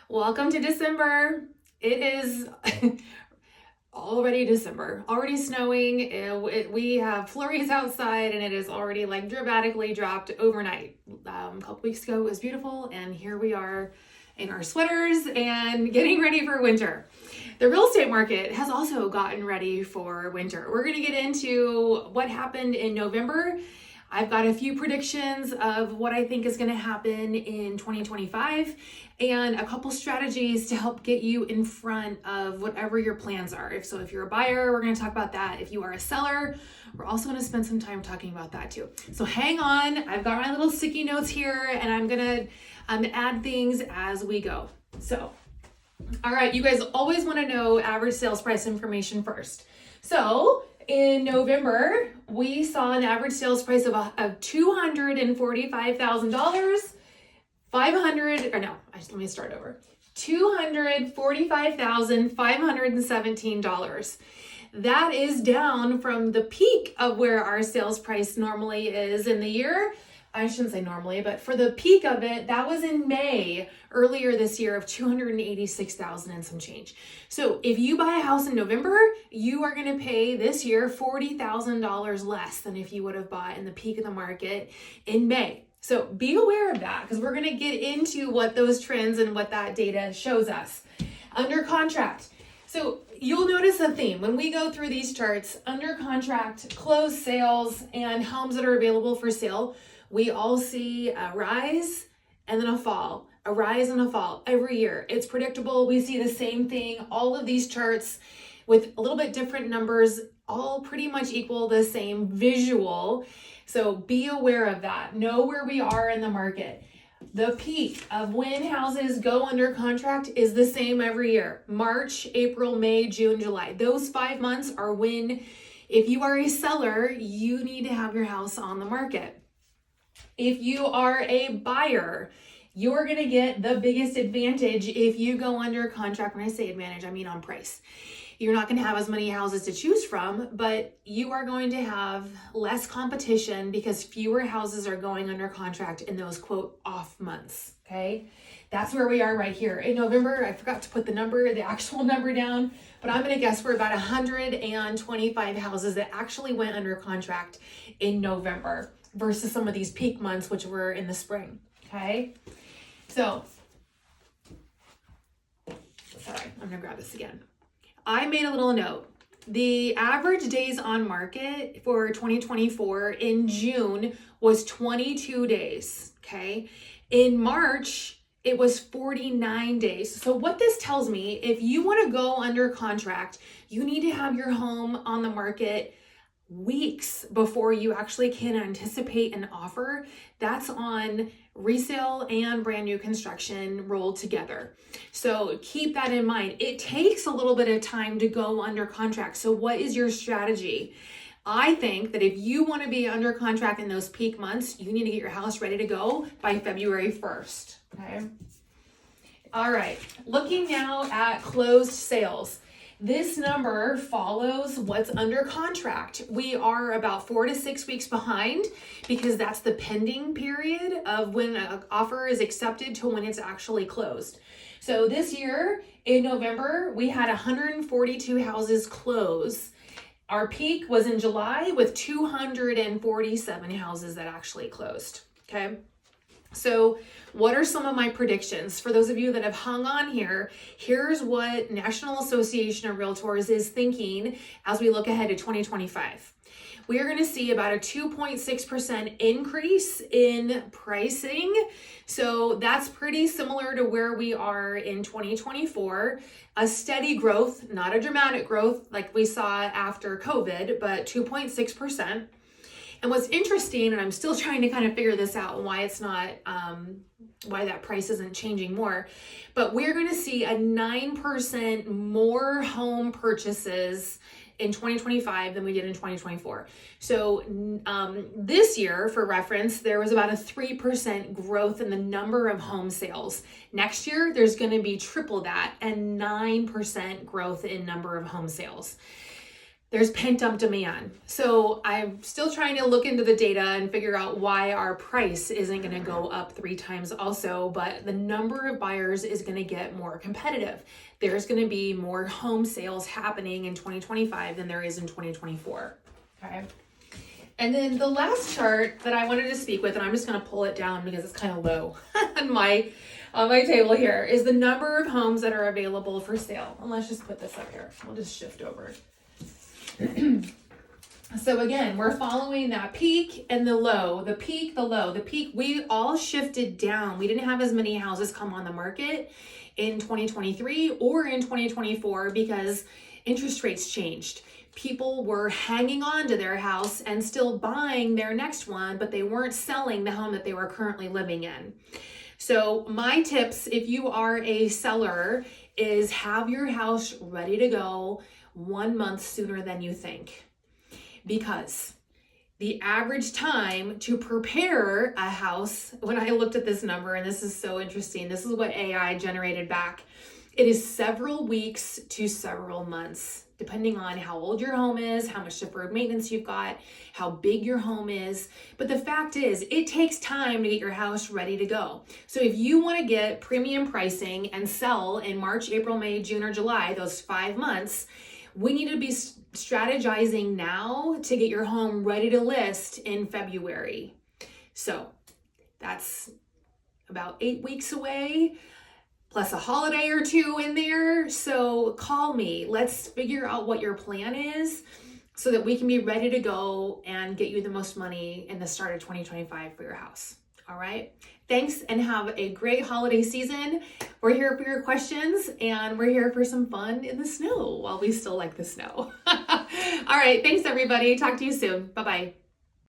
Welcome to December. It is already December, already snowing. We have flurries outside and it is already like dramatically dropped overnight. A couple weeks ago it was beautiful, and here we are in our sweaters and getting ready for winter. The real estate market has also gotten ready for winter. We're going to get into what happened in November. I've got a few predictions of what I think is going to happen in 2025 and a couple strategies to help get you in front of whatever your plans are. If you're a buyer, we're going to talk about that. If you are a seller, we're also going to spend some time talking about that too. So hang on. I've got my little sticky notes here and I'm going to add things as we go. So, all right, you guys always want to know average sales price information first. So in November, we saw an average sales price of $245,000. $245,517. That is down from the peak of where our sales price normally is in the year. I shouldn't say normally, but for the peak of it, that was in May earlier this year of $286,000 and some change. So if you buy a house in November, you are going to pay this year $40,000 less than if you would have bought in the peak of the market in May. So be aware of that because we're going to get into what those trends and what that data shows us. Under contract. So you'll notice a theme when we go through these charts. Under contract, closed sales, and homes that are available for sale, we all see a rise and then a fall, a rise and a fall every year. It's predictable. We see the same thing. All of these charts with a little bit different numbers, all pretty much equal the same visual. So be aware of that. Know where we are in the market. The peak of when houses go under contract is the same every year. March, April, May, June, July. Those 5 months are when, if you are a seller, you need to have your house on the market. If you are a buyer, you're going to get the biggest advantage if you go under contract. When I say advantage, I mean on price. You're not going to have as many houses to choose from, but you are going to have less competition because fewer houses are going under contract in those quote off months. Okay. That's where we are right here. In November, I forgot to put the actual number down, but I'm going to guess we're about 125 houses that actually went under contract in November versus some of these peak months, which were in the spring. Okay. So, sorry, I'm going to grab this again. I made a little note. The average days on market for 2024 in June was 22 days, okay? In March, it was 49 days. So what this tells me, if you want to go under contract, you need to have your home on the market weeks before you actually can anticipate an offer. That's on resale and brand new construction rolled together. So keep that in mind. It takes a little bit of time to go under contract. So what is your strategy? I think that if you want to be under contract in those peak months, you need to get your house ready to go by February 1st. Okay. All right. Looking now at closed sales. This number follows what's under contract. We are about 4 to 6 weeks behind because that's the pending period of when an offer is accepted to when it's actually closed. So this year in November, we had 142 houses close. Our peak was in July with 247 houses that actually closed. Okay. So what are some of my predictions? For those of you that have hung on here, here's what National Association of Realtors is thinking as we look ahead to 2025. We are going to see about a 2.6% increase in pricing. So that's pretty similar to where we are in 2024. A steady growth, not a dramatic growth like we saw after COVID, but 2.6%. And what's interesting, and I'm still trying to kind of figure this out and why it's not, why that price isn't changing more, but we're going to see a 9% more home purchases in 2025 than we did in 2024. So this year, for reference, there was about a 3% growth in the number of home sales. Next year, there's going to be triple that and 9% growth in number of home sales. there's pent up demand. So I'm still trying to look into the data and figure out why our price isn't going to go up 3 times also, but the number of buyers is going to get more competitive. There's going to be more home sales happening in 2025 than there is in 2024. Okay. And then the last chart that I wanted to speak with, and I'm just going to pull it down because it's kind of low on my table here, is the number of homes that are available for sale. And let's just put this up here. We'll just shift over. So again, we're following that peak and the low, the peak, the low, the peak. We all shifted down. We didn't have as many houses come on the market in 2023 or in 2024 because interest rates changed. People were hanging on to their house and still buying their next one, but they weren't selling the home that they were currently living in. So my tips, if you are a seller, is have your house ready to go 1 month sooner than you think. Because the average time to prepare a house, when I looked at this number, and this is so interesting, this is what AI generated back, it is several weeks to several months, depending on how old your home is, how much deferred maintenance you've got, how big your home is. But the fact is, it takes time to get your house ready to go. So if you want to get premium pricing and sell in March, April, May, June, or July, those 5 months, we need to be strategizing now to get your home ready to list in February. So that's about 8 weeks away, plus a holiday or two in there. So call me. Let's figure out what your plan is so that we can be ready to go and get you the most money in the start of 2025 for your house. All right. Thanks and have a great holiday season. We're here for your questions and we're here for some fun in the snow while we still like the snow. All right. Thanks, everybody. Talk to you soon. Bye-bye.